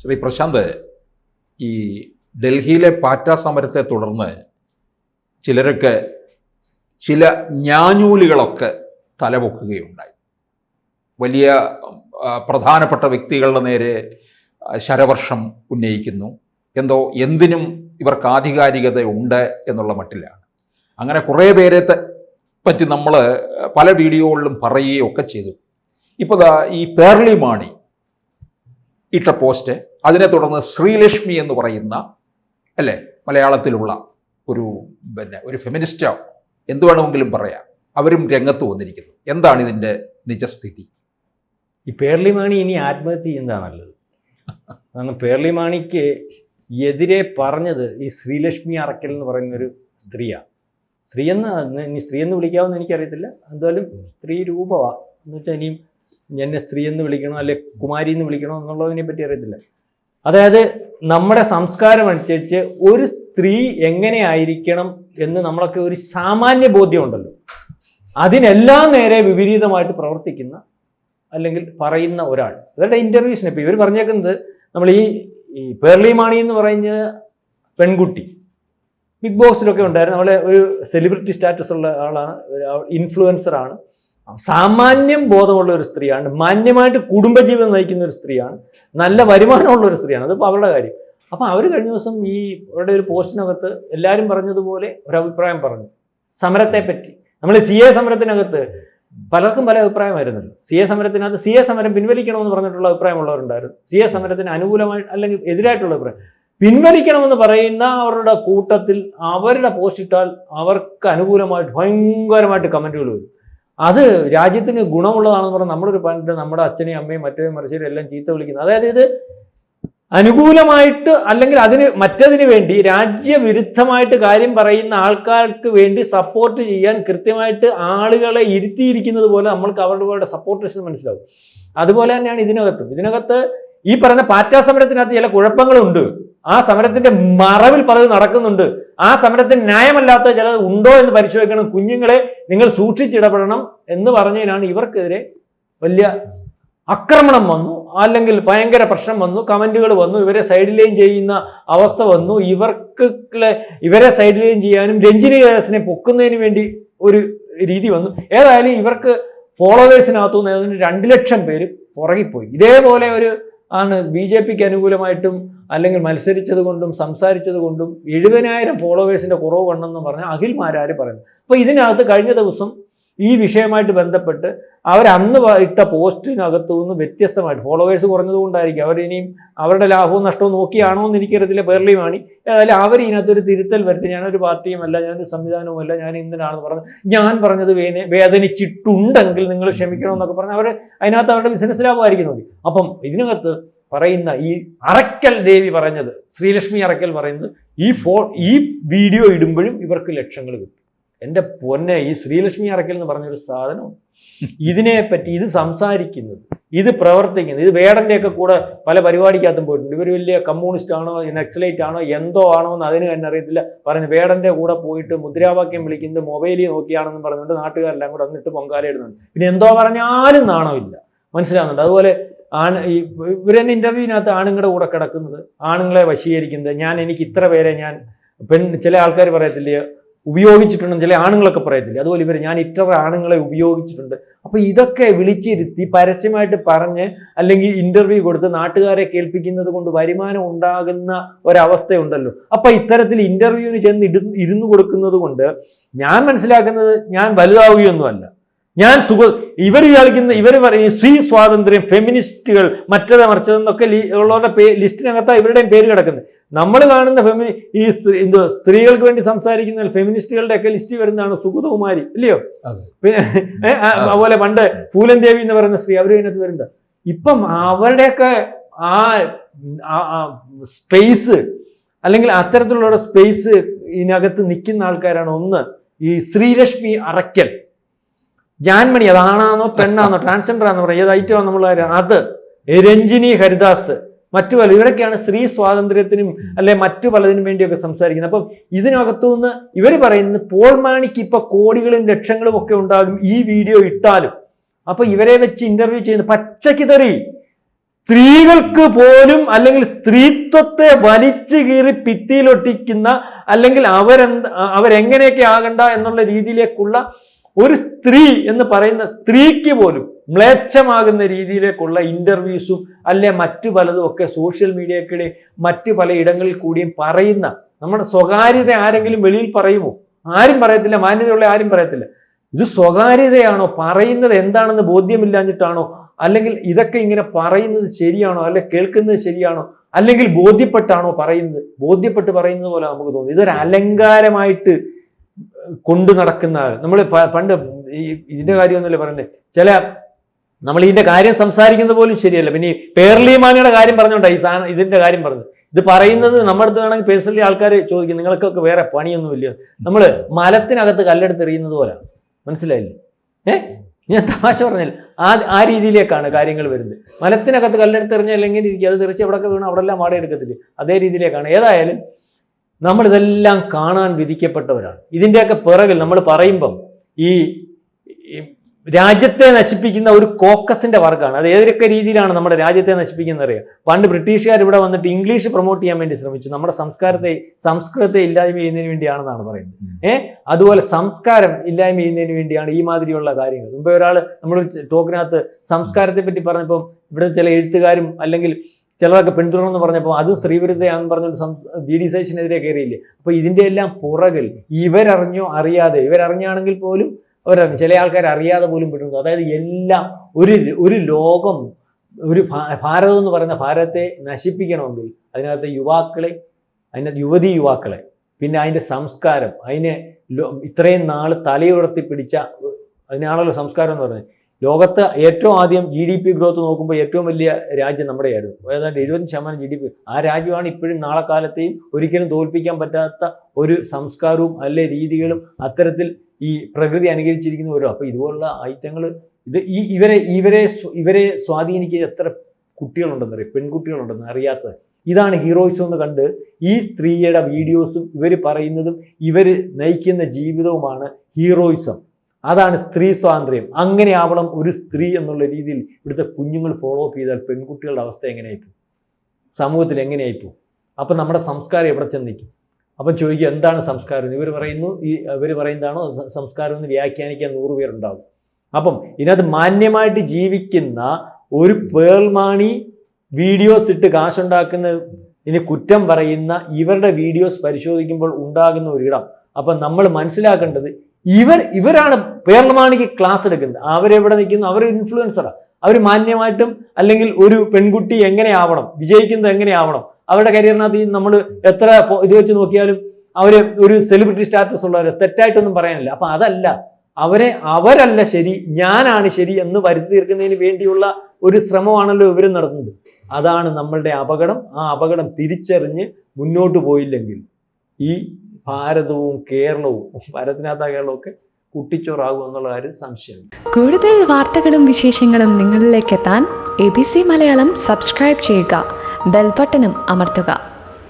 ശ്രീ പ്രശാന്ത്, ഈ ഡൽഹിയിലെ പാറ്റ സമരത്തെ തുടർന്ന് ചിലരൊക്കെ ചില ഞാഞ്ഞൂലുകളൊക്കെ തലപൊക്കുകയുണ്ടായി. വലിയ പ്രധാനപ്പെട്ട വ്യക്തികളുടെ നേരെ ശരവർഷം ഉന്നയിക്കുന്നു. എന്തിനും ഇവർക്ക് ആധികാരികത ഉണ്ട് എന്നുള്ള മട്ടിലാണ്. അങ്ങനെ കുറേ പേരെ പറ്റി നമ്മൾ പല വീഡിയോകളിലും പറയുകയൊക്കെ ചെയ്തു. ഇപ്പോൾ ഈ പേർലി മാണി ഇട്ട പോസ്റ്റ്, അതിനെ തുടർന്ന് ശ്രീലക്ഷ്മി എന്ന് പറയുന്ന അല്ലേ മലയാളത്തിലുള്ള ഒരു ഫെമിനിസ്റ്റോ എന്ത് വേണമെങ്കിലും പറയാം, അവരും രംഗത്ത് വന്നിരിക്കുന്നു. എന്താണ് ഇതിൻ്റെ നിജസ്ഥിതി? ഈ പേർലി മാണി ഇനി ആത്മഹത്യ ചെയ്യുന്നതാണ് നല്ലത്. കാരണം പേർലി മാണിക്ക് എതിരെ പറഞ്ഞത് ഈ ശ്രീലക്ഷ്മി അറക്കൽ എന്ന് പറയുന്നൊരു സ്ത്രീയാണ്. സ്ത്രീ എന്ന് വിളിക്കാമെന്ന് എനിക്കറിയത്തില്ല, എന്തായാലും സ്ത്രീ രൂപമാണ് എന്ന് വെച്ചാൽ ഇനിയും എന്നെ സ്ത്രീ എന്ന് വിളിക്കണോ അല്ലെ കുമാരി എന്ന് വിളിക്കണോ എന്നുള്ളതിനെ പറ്റി അറിയത്തില്ല. അതായത് നമ്മുടെ സംസ്കാരം അനുസരിച്ച് ഒരു സ്ത്രീ എങ്ങനെയായിരിക്കണം എന്ന് നമ്മളൊക്കെ ഒരു സാമാന്യ ബോധ്യമുണ്ടല്ലോ, അതിനെല്ലാം നേരെ വിപരീതമായിട്ട് പ്രവർത്തിക്കുന്ന അല്ലെങ്കിൽ പറയുന്ന ഒരാൾ. ഇവരുടെ ഇൻ്റർവ്യൂസിന് ഇപ്പോൾ ഇവർ പറഞ്ഞേക്കുന്നത്, നമ്മൾ ഈ പേർലി മാണി എന്ന് പറയുന്ന പെൺകുട്ടി ബിഗ് ബോസിലൊക്കെ ഉണ്ടായിരുന്നു. അവളെ ഒരു സെലിബ്രിറ്റി സ്റ്റാറ്റസ് ഉള്ള ആളാണ്, ഇൻഫ്ലുവൻസറാണ്, സാമാന്യം ബോധമുള്ള ഒരു സ്ത്രീയാണ്, മാന്യമായിട്ട് കുടുംബജീവിതം നയിക്കുന്ന ഒരു സ്ത്രീയാണ്, നല്ല വരുമാനമുള്ള ഒരു സ്ത്രീയാണ്. അതിപ്പോൾ അവരുടെ കാര്യം. അപ്പം അവർ കഴിഞ്ഞ ദിവസം അവരുടെ ഒരു പോസ്റ്റിനകത്ത് എല്ലാവരും പറഞ്ഞതുപോലെ ഒരഭിപ്രായം പറഞ്ഞു സമരത്തെ പറ്റി. നമ്മൾ CA സമരത്തിനകത്ത് പലർക്കും പല അഭിപ്രായമായിരുന്നല്ലോ. CA സമരത്തിനകത്ത് CA സമരം പിൻവലിക്കണമെന്ന് പറഞ്ഞിട്ടുള്ള അഭിപ്രായമുള്ളവരുണ്ടായിരുന്നു. CA സമരത്തിന് അനുകൂലമായി അല്ലെങ്കിൽ എതിരായിട്ടുള്ള അഭിപ്രായം. പിൻവലിക്കണമെന്ന് പറയുന്ന അവരുടെ കൂട്ടത്തിൽ അവരുടെ പോസ്റ്റ് ഇട്ടാൽ അവർക്ക് അനുകൂലമായിട്ട് ഭയങ്കരമായിട്ട് കമൻറ്റുകൾ വരും. അത് രാജ്യത്തിന് ഗുണമുള്ളതാണെന്ന് പറഞ്ഞാൽ നമ്മളൊരു പണ്ട് നമ്മുടെ അച്ഛനെയും അമ്മയും മറ്റേയും മറിച്ചവരും എല്ലാം ചീത്ത വിളിക്കുന്നത്. അതായത് ഇത് അനുകൂലമായിട്ട് അല്ലെങ്കിൽ മറ്റതിന് വേണ്ടി രാജ്യവിരുദ്ധമായിട്ട് കാര്യം പറയുന്ന ആൾക്കാർക്ക് വേണ്ടി സപ്പോർട്ട് ചെയ്യാൻ കൃത്യമായിട്ട് ആളുകളെ ഇരുത്തിയിരിക്കുന്നത് പോലെ നമ്മൾക്ക് അവരുടെ സപ്പോർട്ടേഴ്സിന് മനസ്സിലാവും. അതുപോലെ തന്നെയാണ് ഇതിനകത്ത് ഈ പറയുന്ന പാറ്റ സമരത്തിനകത്ത് ചില കുഴപ്പങ്ങളുണ്ട്. ആ സമരത്തിന്റെ മറവിൽ പലതും നടക്കുന്നുണ്ട്. ആ സമരത്തിന് ന്യായമല്ലാത്ത ചിലത് ഉണ്ടോ എന്ന് പരിശോധിക്കണം. കുഞ്ഞുങ്ങളെ നിങ്ങൾ സൂക്ഷിച്ചിടപെടണം എന്ന് പറഞ്ഞതിനാണ് ഇവർക്കെതിരെ വലിയ ആക്രമണം വന്നു, അല്ലെങ്കിൽ ഭയങ്കര പ്രശ്നം വന്നു, കമന്റുകൾ വന്നു, ഇവരെ സൈഡ് ലൈൻ ചെയ്യുന്ന അവസ്ഥ വന്നു. ഇവരെ സൈഡ് ലൈൻ ചെയ്യാനും രഞ്ജിനി കേസിനെ പൊക്കുന്നതിന് വേണ്ടി ഒരു രീതി വന്നു. ഏതായാലും ഇവർക്ക് ഫോളോവേഴ്സിനകത്തുനിന്ന് 2 ലക്ഷം പേര് പുറകിപ്പോയി. ഇതേപോലെ ആണ് BJPക്ക് അനുകൂലമായിട്ടും അല്ലെങ്കിൽ മത്സരിച്ചത് കൊണ്ടും സംസാരിച്ചത് കൊണ്ടും 70,000 ഫോളോവേഴ്സിന്റെ കുറവ് വന്നെന്ന് പറഞ്ഞാൽ അഖിൽ മാരാര് പറയുന്നു. അപ്പോൾ ഇതിനകത്ത് കഴിഞ്ഞ ദിവസം ഈ വിഷയമായിട്ട് ബന്ധപ്പെട്ട് അന്ന് ഇട്ട പോസ്റ്റിനകത്തു നിന്ന് വ്യത്യസ്തമായിട്ട് ഫോളോവേഴ്സ് കുറഞ്ഞതുകൊണ്ടായിരിക്കും അവരിനിയും അവരുടെ ലാഭവും നഷ്ടവും നോക്കിയാണോ എന്ന് എനിക്കറിയത്തില്ല. പേർലി മാണി ഏതായാലും അവർ ഇതിനകത്തൊരു തിരുത്തൽ വരുത്തി. ഞാനൊരു പാർട്ടിയുമല്ല, ഞാനൊരു സംവിധാനവുമല്ല, ഞാൻ ഇന്നലാണെന്ന് പറഞ്ഞു. ഞാൻ പറഞ്ഞത് വേദനിച്ചിട്ടുണ്ടെങ്കിൽ നിങ്ങൾ ക്ഷമിക്കണമെന്നൊക്കെ പറഞ്ഞ് അതിനകത്ത് അവരുടെ ബിസിനസ് ലാഭമായിരിക്കും നോക്കി. അപ്പം ഇതിനകത്ത് പറയുന്ന ഈ അറക്കൽ ദേവി പറഞ്ഞത്, ശ്രീലക്ഷ്മി അറക്കൽ പറയുന്നത്, ഈ വീഡിയോ ഇടുമ്പോഴും ഇവർക്ക് ലക്ഷങ്ങൾ കിട്ടും. എൻ്റെ പൊന്നെ, ഈ ശ്രീലക്ഷ്മി അറക്കൽ എന്ന് പറഞ്ഞൊരു സാധനം ഇതിനെപ്പറ്റി ഇത് സംസാരിക്കുന്നത്, ഇത് പ്രവർത്തിക്കുന്നത്, ഇത് വേടൻ്റെയൊക്കെ കൂടെ പല പരിപാടിക്കകത്തും പോയിട്ടുണ്ട്. ഇവർ വലിയ കമ്മ്യൂണിസ്റ്റ് ആണോ നക്സലൈറ്റ് ആണോ എന്തോ ആണോ എന്ന് അതിന് തന്നെ അറിയത്തില്ല. പറഞ്ഞു വേടൻ്റെ കൂടെ പോയിട്ട് മുദ്രാവാക്യം വിളിക്കുന്നത് മൊബൈലിൽ നോക്കിയാണെന്ന് പറഞ്ഞുകൊണ്ട് നാട്ടുകാരെല്ലാം കൂടെ വന്നിട്ട് പൊങ്കാല ഇടുന്നുണ്ട്. പിന്നെ എന്തോ പറഞ്ഞാലും നാണമില്ല, മനസ്സിലാകുന്നുണ്ട്. അതുപോലെ ഇവരെന്നെ ഇൻ്റർവ്യൂവിനകത്ത് ആണുങ്ങളുടെ കൂടെ കിടക്കുന്നത്, ആണുങ്ങളെ വശീകരിക്കുന്നത്, എനിക്ക് ഇത്ര പേരെ ചില ആൾക്കാർ പറയത്തില്ലേ ഉപയോഗിച്ചിട്ടുണ്ടെന്ന് ചില ആണുങ്ങളൊക്കെ പറയത്തില്ല, അതുപോലെ ഞാൻ ഇത്ര ആണുങ്ങളെ ഉപയോഗിച്ചിട്ടുണ്ട്. അപ്പോൾ ഇതൊക്കെ വിളിച്ചിരുത്തി പരസ്യമായിട്ട് പറഞ്ഞ് അല്ലെങ്കിൽ ഇൻ്റർവ്യൂ കൊടുത്ത് നാട്ടുകാരെ കേൾപ്പിക്കുന്നത് കൊണ്ട് വരുമാനം ഉണ്ടാകുന്ന ഒരവസ്ഥയുണ്ടല്ലോ. അപ്പോൾ ഇത്തരത്തിൽ ഇൻ്റർവ്യൂവിന് ചെന്ന് ഇരുന്നു കൊടുക്കുന്നത് കൊണ്ട് ഞാൻ മനസ്സിലാക്കുന്നത് ഞാൻ വലുതാവുകയൊന്നുമല്ല, ഇവർ പറയുന്ന സ്ത്രീ സ്വാതന്ത്ര്യം, ഫെമിനിസ്റ്റുകൾ, മറ്റത് മറിച്ചതെന്നൊക്കെ ഉള്ളവരുടെ ലിസ്റ്റിനകത്താണ് ഇവരുടെയും പേര് കിടക്കുന്നത്. നമ്മൾ കാണുന്ന സ്ത്രീകൾക്ക് വേണ്ടി സംസാരിക്കുന്ന ഫെമിനിസ്റ്റുകളുടെ ഒക്കെ ലിസ്റ്റ് വരുന്നതാണ് സുഗതകുമാരി, ഇല്ലയോ? പിന്നെ അതുപോലെ പണ്ട് പൂലൻ ദേവി എന്ന് പറയുന്ന സ്ത്രീ, അവർ അതിനകത്ത് വരുന്നത്. ഇപ്പം അവരുടെയൊക്കെ ആ സ്പേസ് അല്ലെങ്കിൽ അത്തരത്തിലുള്ള സ്പേസ് ഇതിനകത്ത് നിൽക്കുന്ന ആൾക്കാരാണ്. ഒന്ന് ഈ ശ്രീലക്ഷ്മി അറക്കൽ, ജാൻമണി, അതാണാന്നോ പെണ്ണാന്നോ ട്രാൻസ്ജെൻഡർ ആണെന്ന് പറയാം, ഏത് ഐറ്റമാണ് നമ്മൾ അത്, രഞ്ജിനി ഹരിദാസ്, മറ്റു പല ഇവരൊക്കെയാണ് സ്ത്രീ സ്വാതന്ത്ര്യത്തിനും അല്ലെ മറ്റു പലതിനും വേണ്ടിയൊക്കെ സംസാരിക്കുന്നത്. അപ്പം ഇതിനകത്തുനിന്ന് ഇവർ പറയുന്നത് പോൾ മാണിക്ക് ഇപ്പൊ കോടികളും ലക്ഷങ്ങളും ഒക്കെ ഉണ്ടാകും ഈ വീഡിയോ ഇട്ടാലും. അപ്പൊ ഇവരെ വെച്ച് ഇന്റർവ്യൂ ചെയ്യുന്ന പച്ചക്ക് തെറി, സ്ത്രീകൾക്ക് പോലും അല്ലെങ്കിൽ സ്ത്രീത്വത്തെ വലിച്ചു കീറി ഭിത്തിയിലൊട്ടിക്കുന്ന അല്ലെങ്കിൽ അവരെങ്ങനെയൊക്കെ ആകണ്ട എന്നുള്ള രീതിയിലേക്കുള്ള ഒരു സ്ത്രീ എന്ന് പറയുന്ന സ്ത്രീക്ക് പോലും മ്ലേച്ഛമാകുന്ന രീതിയിലേക്കുള്ള ഇന്റർവ്യൂസും അല്ലെ മറ്റു പലതും ഒക്കെ സോഷ്യൽ മീഡിയക്കിടെ മറ്റു പല ഇടങ്ങളിൽ കൂടിയും പറയുന്ന നമ്മുടെ സ്വകാര്യത ആരെങ്കിലും വെളിയിൽ പറയുമോ? ആരും പറയത്തില്ല. മാന്യതയുള്ള ആരും പറയത്തില്ല. ഇത് സ്വകാര്യതയാണോ? പറയുന്നത് എന്താണെന്ന് ബോധ്യമില്ലാഞ്ഞിട്ടാണോ? അല്ലെങ്കിൽ ഇതൊക്കെ ഇങ്ങനെ പറയുന്നത് ശരിയാണോ? അല്ലെ കേൾക്കുന്നത് ശരിയാണോ? അല്ലെങ്കിൽ ബോധ്യപ്പെട്ടാണോ പറയുന്നത്? ബോധ്യപ്പെട്ട് പറയുന്നത് പോലെ നമുക്ക് തോന്നുന്നു. ഇതൊരു അലങ്കാരമായിട്ട് കൊണ്ടു നടക്കുന്ന നമ്മൾ പണ്ട് ഇതിന്റെ കാര്യമൊന്നുമല്ല പറയുന്നത്. നമ്മൾ ഇതിന്റെ കാര്യം സംസാരിക്കുന്നത് പോലും ശരിയല്ല. പിന്നെ ഈ പേർലിമാനിയുടെ കാര്യം പറഞ്ഞോണ്ടായി ഇതിന്റെ കാര്യം പറഞ്ഞത്. ഇത് പറയുന്നത് നമ്മുടെ അടുത്ത് വേണമെങ്കിൽ പേഴ്സണലി ആൾക്കാർ ചോദിക്കും, നിങ്ങൾക്കൊക്കെ വേറെ പണിയൊന്നുമില്ല. നമ്മൾ മലത്തിനകത്ത് കല്ലെടുത്തെറിയുന്നത് പോലെയാണ്. മനസ്സിലായില്ലേ? ഞാൻ തമാശ പറഞ്ഞില്ല. ആ രീതിയിലേക്കാണ് കാര്യങ്ങൾ വരുന്നത്. മലത്തിനകത്ത് കല്ലെടുത്തെറിഞ്ഞാൽ എങ്ങനെ ഇരിക്കും? അത് തെറിച്ച് എവിടെയൊക്കെ വീണ് അവിടെ എല്ലാം മാട എടുക്കത്തില്ലേ? അതേ രീതിയിലേക്കാണ്. ഏതായാലും നമ്മളിതെല്ലാം കാണാൻ വിധിക്കപ്പെട്ടവരാണ്. ഇതിൻ്റെയൊക്കെ പിറകിൽ നമ്മൾ പറയുമ്പം ഈ രാജ്യത്തെ നശിപ്പിക്കുന്ന ഒരു കോക്കസിന്റെ വർക്കാണ്. അത് ഏതൊക്കെ രീതിയിലാണ് നമ്മുടെ രാജ്യത്തെ നശിപ്പിക്കുന്നത് അറിയാം. പണ്ട് ബ്രിട്ടീഷുകാർ ഇവിടെ വന്നിട്ട് ഇംഗ്ലീഷ് പ്രൊമോട്ട് ചെയ്യാൻ വേണ്ടി ശ്രമിച്ചു. നമ്മുടെ സംസ്കൃതത്തെ ഇല്ലായ്മ ചെയ്യുന്നതിന് വേണ്ടിയാണെന്നാണ് പറയുന്നത്. അതുപോലെ സംസ്കാരം ഇല്ലായ്മ ചെയ്യുന്നതിന് വേണ്ടിയാണ് ഈ മാതിരിയുള്ള കാര്യങ്ങൾ. മുമ്പ് ഒരാൾ നമ്മൾ ടോക്കിനകത്ത് സംസ്കാരത്തെ പറ്റി പറഞ്ഞപ്പം ഇവിടെ ചില എഴുത്തുകാരും അല്ലെങ്കിൽ ചിലരൊക്കെ പിന്തുടർന്ന് പറഞ്ഞപ്പോൾ അതും സ്ത്രീവിരുദ്ധയാണെന്ന് പറഞ്ഞുകൊണ്ട് GD സൈസിനെതിരെ കയറിയില്ലേ? അപ്പൊ ഇതിന്റെ എല്ലാം പുറകിൽ ഇവരറിഞ്ഞോ അറിയാതെ, ഇവരറിഞ്ഞാണെങ്കിൽ പോലും അവരറിഞ്ഞു, ചില ആൾക്കാർ അറിയാതെ പോലും പെടുന്നു. അതായത് എല്ലാം ഒരു ലോകം, ഒരു ഭാരതം എന്ന് പറയുന്ന ഭാരതത്തെ നശിപ്പിക്കണമെങ്കിൽ അതിനകത്ത് യുവതി യുവാക്കളെ, പിന്നെ അതിൻ്റെ സംസ്കാരം, അതിനെ ഇത്രയും നാൾ തലയുയർത്തി പിടിച്ച അതിനാണല്ലോ സംസ്കാരം എന്ന് പറയുന്നത്. ലോകത്ത് ഏറ്റവും ആദ്യം GDP ഗ്രോത്ത് നോക്കുമ്പോൾ ഏറ്റവും വലിയ രാജ്യം നമ്മുടെയായിരുന്നു. ഏതാണ്ട് 70% GDP. ആ രാജ്യമാണ് ഇപ്പോഴും നാളെ കാലത്തെയും ഒരിക്കലും തോൽപ്പിക്കാൻ പറ്റാത്ത ഒരു സംസ്കാരവും അല്ലെ രീതികളും അത്തരത്തിൽ ഈ പ്രകൃതി അനുകരിച്ചിരിക്കുന്നവരോ. അപ്പോൾ ഇതുപോലുള്ള ഐറ്റങ്ങൾ ഇവരെ സ്വാധീനിക്കുന്ന എത്ര കുട്ടികളുണ്ടെന്നറിയാം, പെൺകുട്ടികളുണ്ടെന്ന് അറിയാത്തത്. ഇതാണ് ഹീറോയിസം എന്ന് കണ്ട് ഈ സ്ത്രീയുടെ വീഡിയോസും ഇവർ പറയുന്നതും ഇവർ നയിക്കുന്ന ജീവിതവുമാണ് ഹീറോയിസം. അതാണ് സ്ത്രീ സ്വാതന്ത്ര്യം. അങ്ങനെ ആവണം ഒരു സ്ത്രീ എന്നുള്ള രീതിയിൽ ഇവിടുത്തെ കുഞ്ഞുങ്ങൾ ഫോളോ അപ്പ് ചെയ്താൽ പെൺകുട്ടികളുടെ അവസ്ഥ എങ്ങനെയായിപ്പോവും, സമൂഹത്തിൽ എങ്ങനെയായിപ്പോവും? അപ്പം നമ്മുടെ സംസ്കാരം എവിടെ ചെന്നിരിക്കും? അപ്പം ചോദിക്കുക എന്താണ് സംസ്കാരം? ഇവർ പറയുന്നതാണോ സംസ്കാരം എന്ന് വ്യാഖ്യാനിക്കാൻ 100 പേരുണ്ടാകും. അപ്പം ഇതിനകത്ത് മാന്യമായിട്ട് ജീവിക്കുന്ന ഒരു പേൾമാണി വീഡിയോസ് ഇട്ട് കാശുണ്ടാക്കുന്ന ഇനി കുറ്റം പറയുന്ന ഇവരുടെ വീഡിയോസ് പരിശോധിക്കുമ്പോൾ ഉണ്ടാകുന്ന ഒരിടം. അപ്പം നമ്മൾ മനസ്സിലാക്കേണ്ടത് ഇവരാണ് പേർമാണിക്ക് ക്ലാസ് എടുക്കുന്നത്. അവരെവിടെ നിൽക്കുന്നു? അവർ ഇൻഫ്ലുവൻസറാണ്. അവർ മാന്യമായിട്ടും അല്ലെങ്കിൽ ഒരു പെൺകുട്ടി എങ്ങനെയാവണം, വിജയിക്കുന്നത് എങ്ങനെയാവണം, അവരുടെ കരിയറിനകത്ത് നമ്മൾ എത്ര ഇത് വെച്ച് നോക്കിയാലും അവർ ഒരു സെലിബ്രിറ്റി സ്റ്റാറ്റസ് ഉള്ളവർ, തെറ്റായിട്ടൊന്നും പറയാനില്ല. അപ്പം അതല്ല, അവരല്ല ശരി, ഞാനാണ് ശരി എന്ന് വരുത്തി തീർക്കുന്നതിന് വേണ്ടിയുള്ള ഒരു ശ്രമമാണല്ലോ ഇവരും നടത്തുന്നത്. അതാണ് നമ്മളുടെ അപകടം. ആ അപകടം തിരിച്ചറിഞ്ഞ് മുന്നോട്ട് പോയില്ലെങ്കിൽ ഈ ഭാരതവും കേരളവും, ഭാരതത്തിനകത്ത കേരളമൊക്കെ കുട്ടിച്ചോറാകും എന്നുള്ള കാര്യം സംശയമില്ല. കൂടുതൽ വാർത്തകളും വിശേഷങ്ങളും നിങ്ങളിലേക്ക് എത്താൻ ABC മലയാളം സബ്സ്ക്രൈബ് ചെയ്യുക, ബെൽ ബട്ടണും അമർത്തുക.